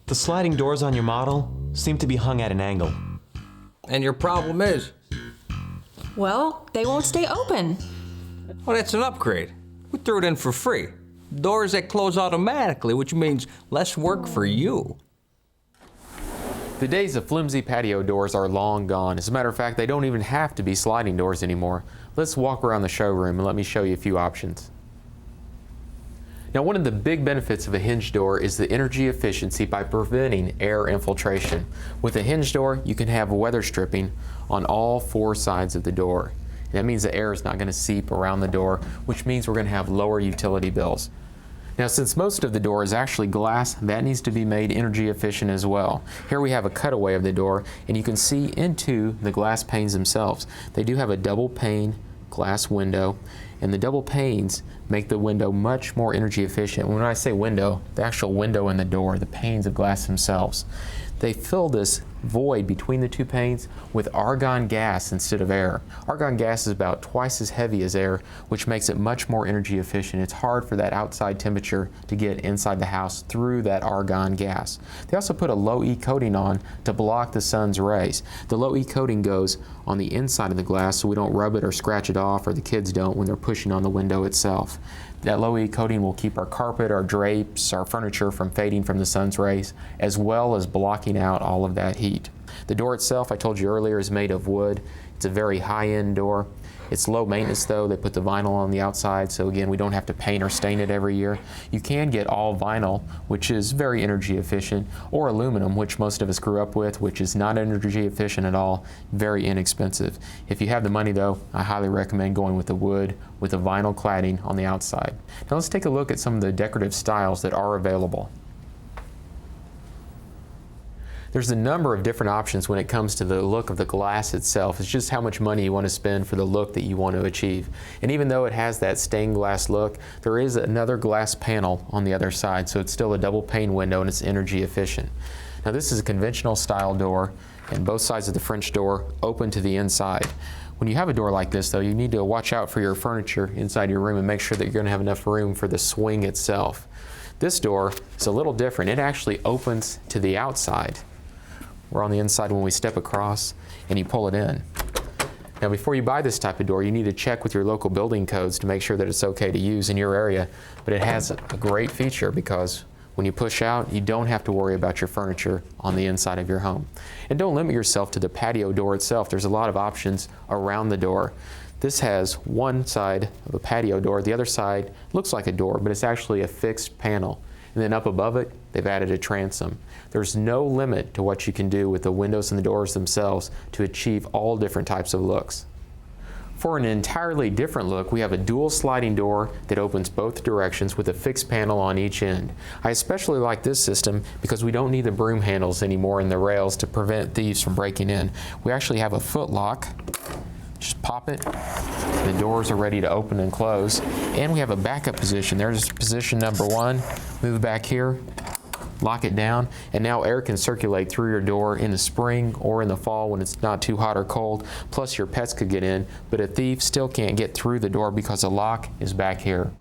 The sliding doors on your model seem to be hung at an angle. And your problem is? Well, they won't stay open. Well, that's an upgrade. We threw it in for free. Doors that close automatically, which means less work for you. The days of flimsy patio doors are long gone. As a matter of fact, they don't even have to be sliding doors anymore. Let's walk around the showroom and let me show you a few options. Now, one of the big benefits of a hinge door is the energy efficiency by preventing air infiltration. With a hinge door, you can have weather stripping on all four sides of the door. And that means the air is not going to seep around the door, which means we're going to have lower utility bills. Now, since most of the door is actually glass, that needs to be made energy efficient as well. Here we have a cutaway of the door, and you can see into the glass panes themselves. They do have a double pane glass window, and the double panes make the window much more energy efficient. When I say window, the actual window in the door, the panes of glass themselves. They fill this void between the two panes with argon gas instead of air. Argon gas is about twice as heavy as air, which makes it much more energy efficient. It's hard for that outside temperature to get inside the house through that argon gas. They also put a low E coating on to block the sun's rays. The low E coating goes on the inside of the glass so we don't rub it or scratch it off, or the kids don't when they're pushing on the window itself. That low E coating will keep our carpet, our drapes, our furniture from fading from the sun's rays, as well as blocking out all of that heat. The door itself, I told you earlier, is made of wood. It's a very high-end door. It's low maintenance though. They put the vinyl on the outside, so again, we don't have to paint or stain it every year. You can get all vinyl, which is very energy efficient, or aluminum, which most of us grew up with, which is not energy efficient at all, very inexpensive. If you have the money though, I highly recommend going with the wood with the vinyl cladding on the outside. Now let's take a look at some of the decorative styles that are available. There's a number of different options when it comes to the look of the glass itself. It's just how much money you want to spend for the look that you want to achieve. And even though it has that stained glass look, there is another glass panel on the other side, so it's still a double pane window and it's energy efficient. Now this is a conventional style door, and both sides of the French door open to the inside. When you have a door like this though, you need to watch out for your furniture inside your room and make sure that you're going to have enough room for the swing itself. This door is a little different. It actually opens to the outside. We're on the inside when we step across and you pull it in. Now before you buy this type of door, you need to check with your local building codes to make sure that it's okay to use in your area. But it has a great feature because when you push out, you don't have to worry about your furniture on the inside of your home. And don't limit yourself to the patio door itself. There's a lot of options around the door. This has one side of a patio door. The other side looks like a door, but it's actually a fixed panel. And then up above it, they've added a transom. There's no limit to what you can do with the windows and the doors themselves to achieve all different types of looks. For an entirely different look, we have a dual sliding door that opens both directions with a fixed panel on each end. I especially like this system because we don't need the broom handles anymore and the rails to prevent thieves from breaking in. We actually have a foot lock. Just pop it. The doors are ready to open and close. And we have a backup position. There's position number one. Move back here, lock it down, and now air can circulate through your door in the spring or in the fall when it's not too hot or cold. Plus your pets could get in, but a thief still can't get through the door because the lock is back here.